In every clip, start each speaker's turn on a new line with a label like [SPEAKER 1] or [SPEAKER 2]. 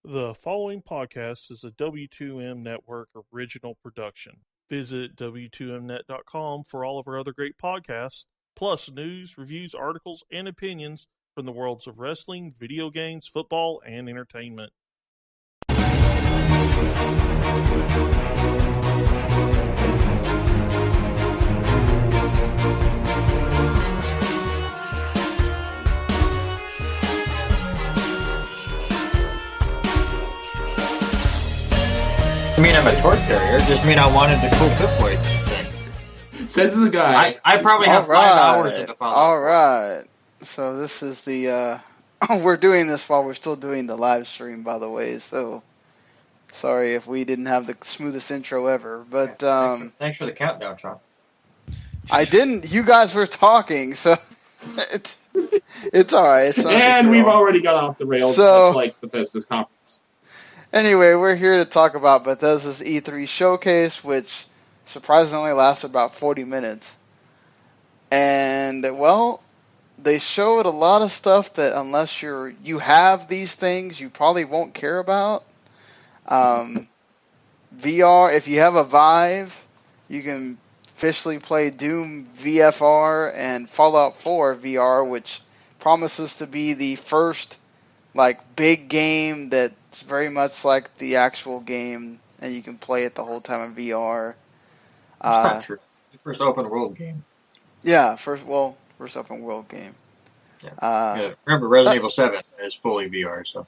[SPEAKER 1] The following podcast is a W2M Network original production. Visit W2Mnet.com for all of our other great podcasts, plus news, reviews, articles, and opinions from the worlds of wrestling, video games, football, and entertainment.
[SPEAKER 2] I mean, I'm a torque carrier. Just mean I wanted the cool Pip-Boy thing.
[SPEAKER 3] Says the guy.
[SPEAKER 2] I probably have 5 hours of the follow-up.
[SPEAKER 4] All right. So this is the... we're doing this while we're still doing the live stream, by the way. So sorry if we didn't have the smoothest intro ever. But
[SPEAKER 2] thanks for the countdown, Sean.
[SPEAKER 4] I didn't. You guys were talking, so it's all right. It's not a big
[SPEAKER 3] And
[SPEAKER 4] deal.
[SPEAKER 3] we've already got off the rails,
[SPEAKER 4] So-
[SPEAKER 3] much like Bethesda's conference.
[SPEAKER 4] Anyway, we're here to talk about Bethesda's E3 Showcase, which surprisingly lasted about 40 minutes. And, well, they showed a lot of stuff that unless you have these things, you probably won't care about. VR, if you have a Vive, you can officially play Doom VFR and Fallout 4 VR, which promises to be the first big game that's very much like the actual game, and you can play it the whole time in VR.
[SPEAKER 2] That's not true. The first open world game.
[SPEAKER 4] Yeah, first open world game.
[SPEAKER 2] Yeah. Remember, Resident Evil 7 is fully VR, so.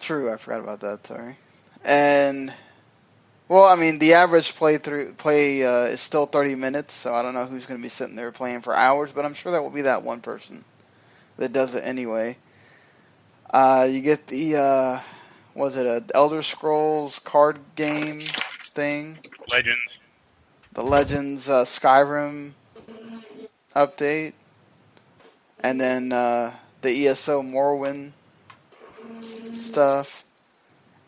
[SPEAKER 4] True, I forgot about that, sorry. And, well, I mean, the average play is still 30 minutes, so I don't know who's going to be sitting there playing for hours, but I'm sure that will be that one person that does it anyway. You get the, was it an Elder Scrolls card game thing?
[SPEAKER 5] Legends.
[SPEAKER 4] The Legends Skyrim update. And then the ESO Morrowind stuff.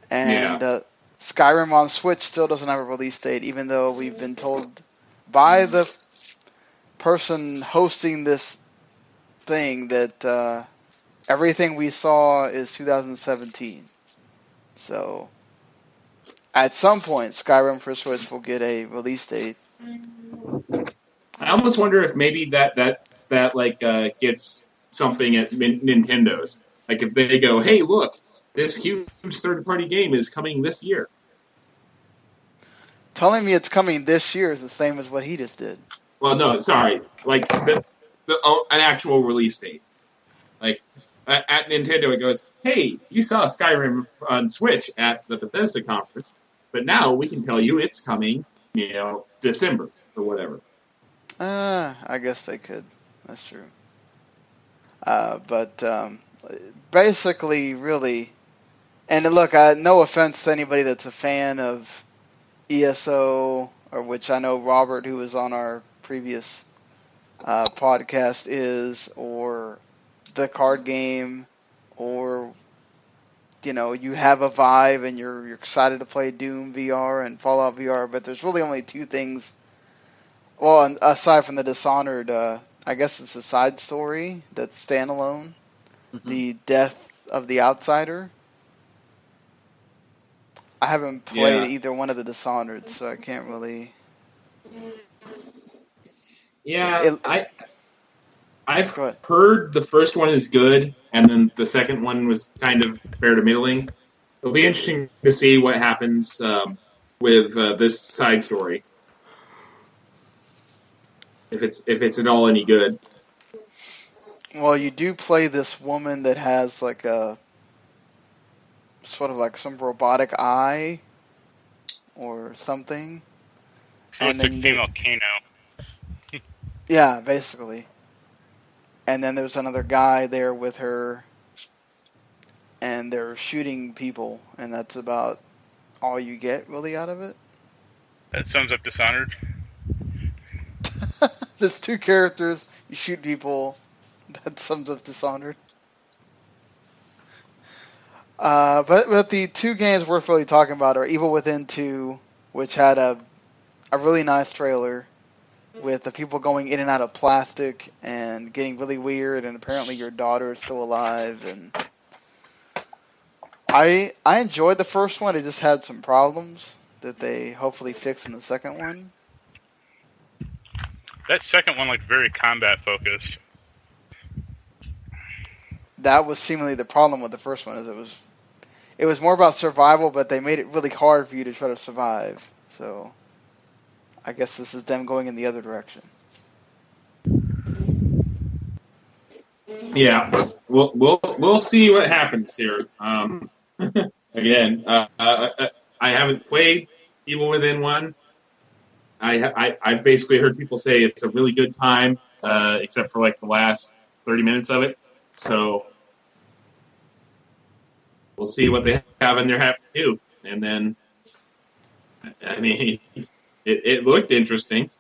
[SPEAKER 4] And Skyrim on Switch still doesn't have a release date, even though we've been told by the person hosting this thing that everything we saw is 2017. So, at some point, Skyrim for Switch will get a release date.
[SPEAKER 3] I almost wonder if maybe that gets something at Nintendo's. Like if they go, hey, look, this huge third-party game is coming this year.
[SPEAKER 4] Telling me it's coming this year is the same as what he just did.
[SPEAKER 3] Well, no, sorry. Like an actual release date. Like at Nintendo, it goes, hey, you saw Skyrim on Switch at the Bethesda conference, but now we can tell you it's coming, December or whatever.
[SPEAKER 4] I guess they could. That's true. But basically, really, and look, no offense to anybody that's a fan of ESO, or which I know Robert, who was on our previous podcast, is, or the card game, or you have a Vive and you're excited to play Doom VR and Fallout VR, but there's really only two things. Well, aside from the Dishonored, I guess it's a side story that's standalone. Mm-hmm. The Death of the Outsider. I haven't played either one of the Dishonored, so I can't really.
[SPEAKER 3] Yeah, I've heard the first one is good, and then the second one was kind of fair to middling. It'll be interesting to see what happens with this side story. If it's at all any good.
[SPEAKER 4] Well, you do play this woman that has like a sort of like some robotic eye or something.
[SPEAKER 5] So it's a female Kano.
[SPEAKER 4] Yeah, basically. And then there's another guy there with her, and they're shooting people, and that's about all you get really out of it.
[SPEAKER 5] That sums up Dishonored.
[SPEAKER 4] There's two characters, you shoot people, that sums up Dishonored. But the two games worth really talking about are Evil Within 2, which had a really nice trailer with the people going in and out of plastic and getting really weird, and apparently your daughter is still alive, and I enjoyed the first one. It just had some problems that they hopefully fix in the second one.
[SPEAKER 5] That second one looked very combat focused.
[SPEAKER 4] That was seemingly the problem with the first one. Is it was more about survival, but they made it really hard for you to try to survive. So I guess this is them going in the other direction.
[SPEAKER 3] Yeah, we'll see what happens here. Again, I haven't played Evil Within 1. I basically heard people say it's a really good time, except for like the last 30 minutes of it. So we'll see what they have in their have to do. And then, I mean, it looked interesting.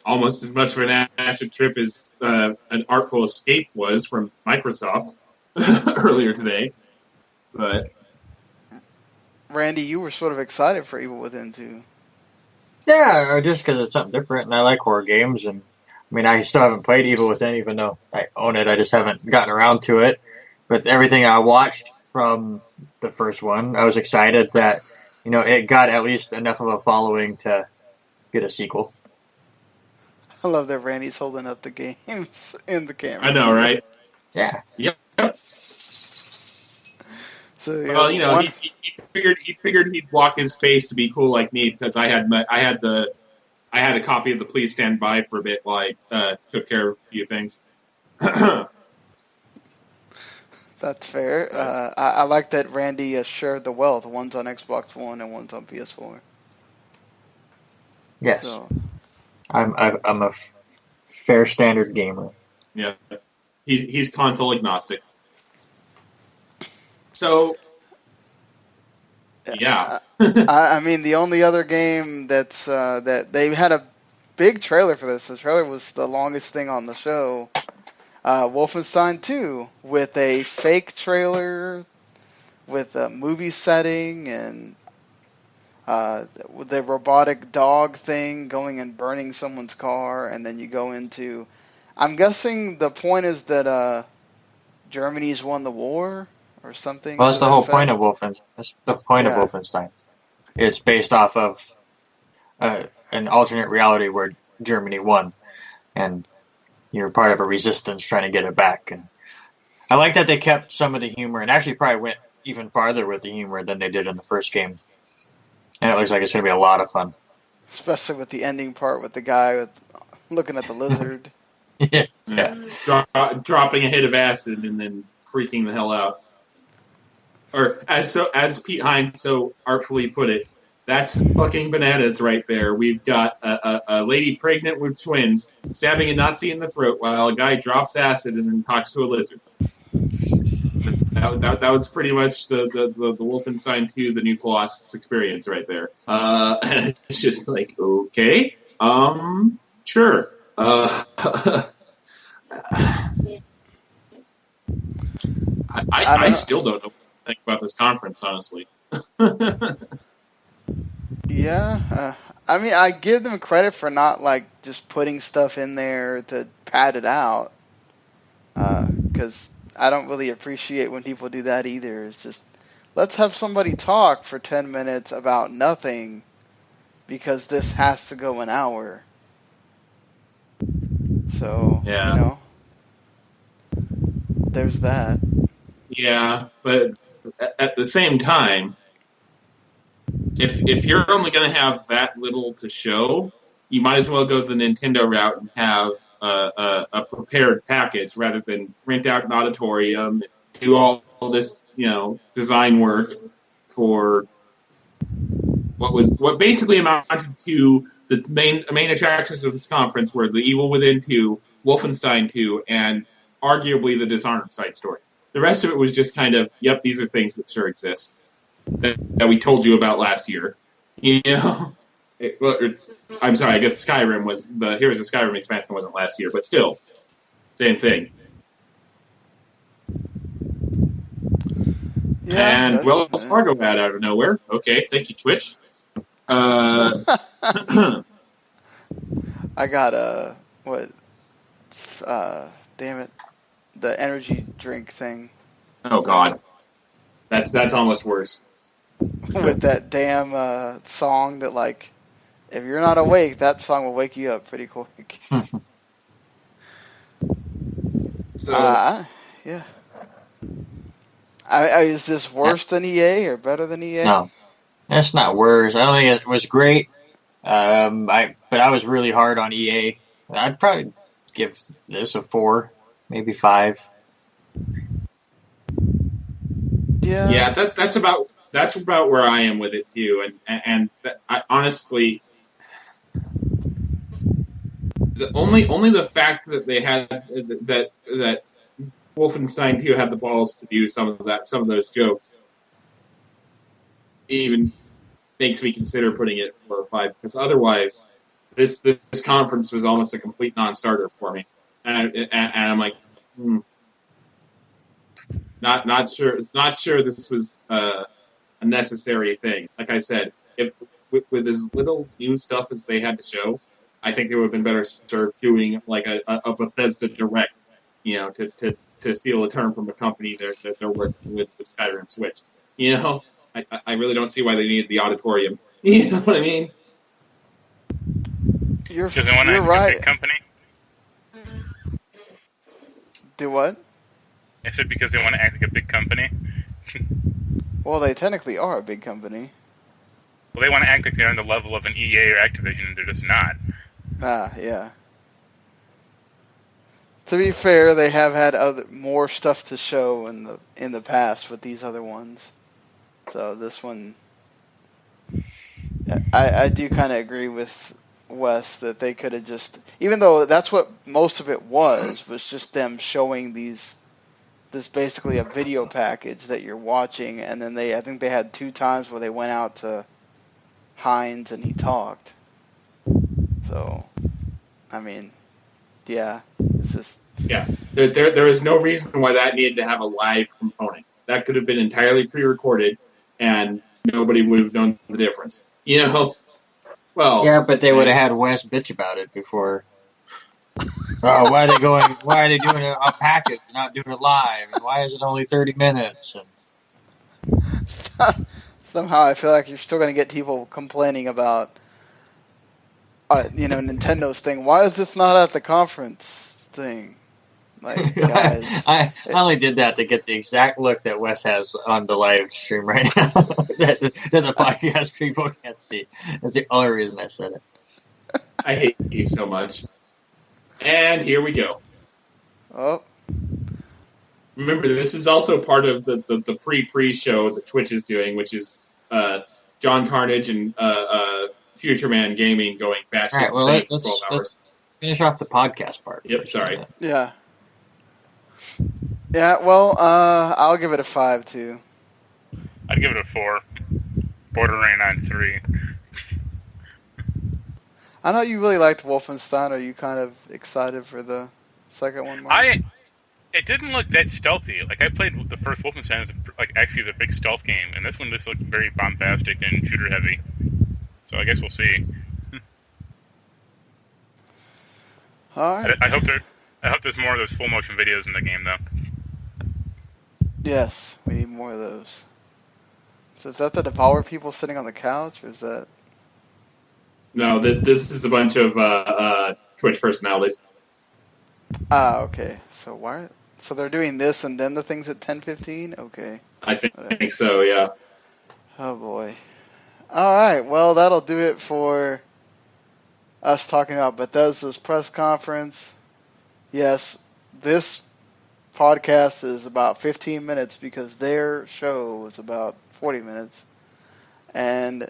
[SPEAKER 3] Almost as much of an acid trip as an Artful Escape was from Microsoft earlier today. But
[SPEAKER 4] Randy, you were sort of excited for Evil Within 2.
[SPEAKER 2] Yeah, just because it's something different, and I like horror games. And I mean, I still haven't played Evil Within, even though I own it. I just haven't gotten around to it. But everything I watched from the first one, I was excited that it got at least enough of a following to get a sequel.
[SPEAKER 4] I love that Randy's holding up the games in the camera.
[SPEAKER 3] I know, right?
[SPEAKER 2] Yeah.
[SPEAKER 3] Yep.
[SPEAKER 4] So
[SPEAKER 3] well, he figured he'd block his face to be cool like me because I had a copy of the Please Stand By for a bit while I took care of a few things.
[SPEAKER 4] That's fair. I like that Randy shared the wealth. One's on Xbox One and one's on PS4.
[SPEAKER 2] Yes.
[SPEAKER 4] So.
[SPEAKER 2] I'm a fair standard gamer.
[SPEAKER 3] Yeah, he's console agnostic. So, yeah.
[SPEAKER 4] I mean, the only other game that they had a big trailer for this. The trailer was the longest thing on the show. Wolfenstein 2 with a fake trailer with a movie setting and the robotic dog thing going and burning someone's car, and then you go into... I'm guessing the point is that Germany's won the war or something.
[SPEAKER 2] Well, that's the whole point of Wolfenstein. That's the point of Wolfenstein. It's based off of an alternate reality where Germany won, and you're part of a resistance trying to get it back. And I like that they kept some of the humor, and actually probably went even farther with the humor than they did in the first game. And it looks like it's going to be a lot of fun.
[SPEAKER 4] Especially with the ending part with the guy looking at the lizard.
[SPEAKER 3] Yeah. Dropping a hit of acid and then freaking the hell out. Or as Pete Hines so artfully put it, that's fucking bananas right there. We've got a lady pregnant with twins stabbing a Nazi in the throat while a guy drops acid and then talks to a lizard. That was pretty much the Wolfenstein 2, the new Colossus experience right there. And it's just like, okay, sure. I still don't know what to think about this conference, honestly.
[SPEAKER 4] Yeah, I mean, I give them credit for not just putting stuff in there to pad it out, because I don't really appreciate when people do that either. It's just, let's have somebody talk for 10 minutes about nothing because this has to go an hour. So, there's that.
[SPEAKER 3] Yeah, but at the same time, if you're only going to have that little to show, you might as well go the Nintendo route and have a prepared package rather than rent out an auditorium, do all this, design work for what basically amounted to the main attractions of this conference were the Evil Within 2, Wolfenstein 2, and arguably the Dishonored side story. The rest of it was just kind of, yep, these are things that sure exist that we told you about last year. I'm sorry, I guess Skyrim was the Heroes of Skyrim expansion wasn't last year, but still, same thing.
[SPEAKER 4] Yeah,
[SPEAKER 3] and Wells Fargo ad out of nowhere. Okay, thank you, Twitch.
[SPEAKER 4] I got damn it, the energy drink thing.
[SPEAKER 3] Oh God. That's almost worse.
[SPEAKER 4] With that damn song that, like, if you're not awake, that song will wake you up pretty quick.
[SPEAKER 3] So
[SPEAKER 4] Yeah. Is this worse than EA or better than EA?
[SPEAKER 2] No, that's not worse. I don't think it was great. But I was really hard on EA. I'd probably give this a 4, maybe 5.
[SPEAKER 4] Yeah.
[SPEAKER 3] that's about where I am with it too. And I honestly, only the fact that they had that Wolfenstein 2 had the balls to do some of those jokes even makes me consider putting it 4 or 5, because otherwise this conference was almost a complete non-starter for me, and I'm like, not sure this was a necessary thing. Like I said, if with as little new stuff as they had to show, I think they would have been better served doing like a Bethesda Direct, to steal a term from a company that they're working with the Skyrim Switch. I really don't see why they needed the auditorium. You know what I mean?
[SPEAKER 4] You're
[SPEAKER 5] Because they want to act like a big company.
[SPEAKER 4] Do what?
[SPEAKER 5] I said because they want to act like a big company.
[SPEAKER 4] Well, they technically are a big company.
[SPEAKER 5] Well, they want to act like they're on the level of an EA or Activision, and they're just not.
[SPEAKER 4] Yeah. To be fair, they have had more stuff to show in the past with these other ones. So this one, I do kind of agree with Wes that they could have just, even though that's what most of it was just them showing this basically a video package that you're watching, and then I think they had 2 times where they went out to Hines and he talked. So, I mean, yeah, it's just...
[SPEAKER 3] Yeah, there is no reason why that needed to have a live component. That could have been entirely pre-recorded, and nobody would have known the difference. Well,
[SPEAKER 2] Yeah, but they would have had Wes bitch about it before. Oh, why are they doing a package, not doing it live? And why is it only 30 minutes?
[SPEAKER 4] Somehow I feel like you're still going to get people complaining about, Nintendo's thing. Why is this not at the conference thing? Like, guys.
[SPEAKER 2] I only did that to get the exact look that Wes has on the live stream right now that the podcast people can't see. That's the only reason I said it.
[SPEAKER 3] I hate you so much. And here we go.
[SPEAKER 4] Oh.
[SPEAKER 3] Remember, this is also part of the pre-show that Twitch is doing, which is John Carnage and Future Man Gaming going batshit
[SPEAKER 2] All right, well,
[SPEAKER 3] insane for 12 hours.
[SPEAKER 2] Let's finish off the podcast part.
[SPEAKER 3] Yep, sorry.
[SPEAKER 4] Yeah. Yeah, well, I'll give it a 5, too.
[SPEAKER 5] I'd give it a 4. Bordering on 3.
[SPEAKER 4] I know you really liked Wolfenstein. Are you kind of excited for the second one, Mark?
[SPEAKER 5] It didn't look that stealthy. Like, I played the first Wolfenstein as actually a big stealth game, and this one just looked very bombastic and shooter heavy. So I guess we'll see.
[SPEAKER 4] All right.
[SPEAKER 5] I hope there's more of those full motion videos in the game, though.
[SPEAKER 4] Yes, we need more of those. So is that the Devour people sitting on the couch, or is that...
[SPEAKER 3] No, this is a bunch of Twitch personalities.
[SPEAKER 4] Okay. So they're doing this and then the things at 10:15? Okay.
[SPEAKER 3] I think so, yeah.
[SPEAKER 4] Oh, boy. All right. Well, that'll do it for us talking about Bethesda's press conference. Yes, this podcast is about 15 minutes because their show was about 40 minutes. And,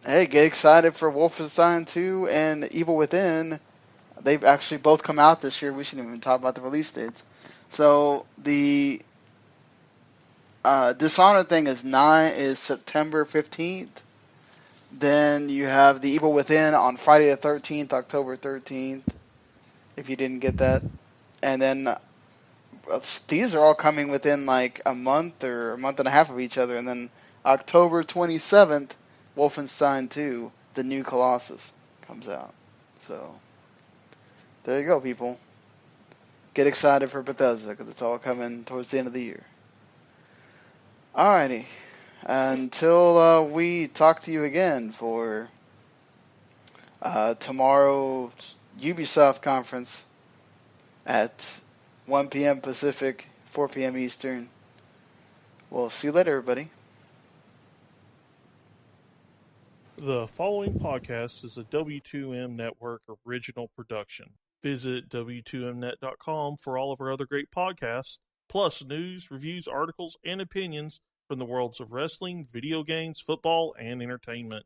[SPEAKER 4] hey, get excited for Wolfenstein 2 and Evil Within. They've actually both come out this year. We shouldn't even talk about the release dates. So, the Dishonored thing is September 15th. Then you have the Evil Within on Friday the 13th, October 13th, if you didn't get that. And then these are all coming within like a month or a month and a half of each other. And then October 27th, Wolfenstein 2, the new Colossus, comes out. So there you go, people. Get excited for Bethesda because it's all coming towards the end of the year. Alrighty. Until we talk to you again for tomorrow's Ubisoft conference at 1 p.m. Pacific, 4 p.m. Eastern. We'll see you later, everybody.
[SPEAKER 1] The following podcast is a W2M Network original production. Visit W2Mnet.com for all of our other great podcasts, plus news, reviews, articles, and opinions from the worlds of wrestling, video games, football, and entertainment.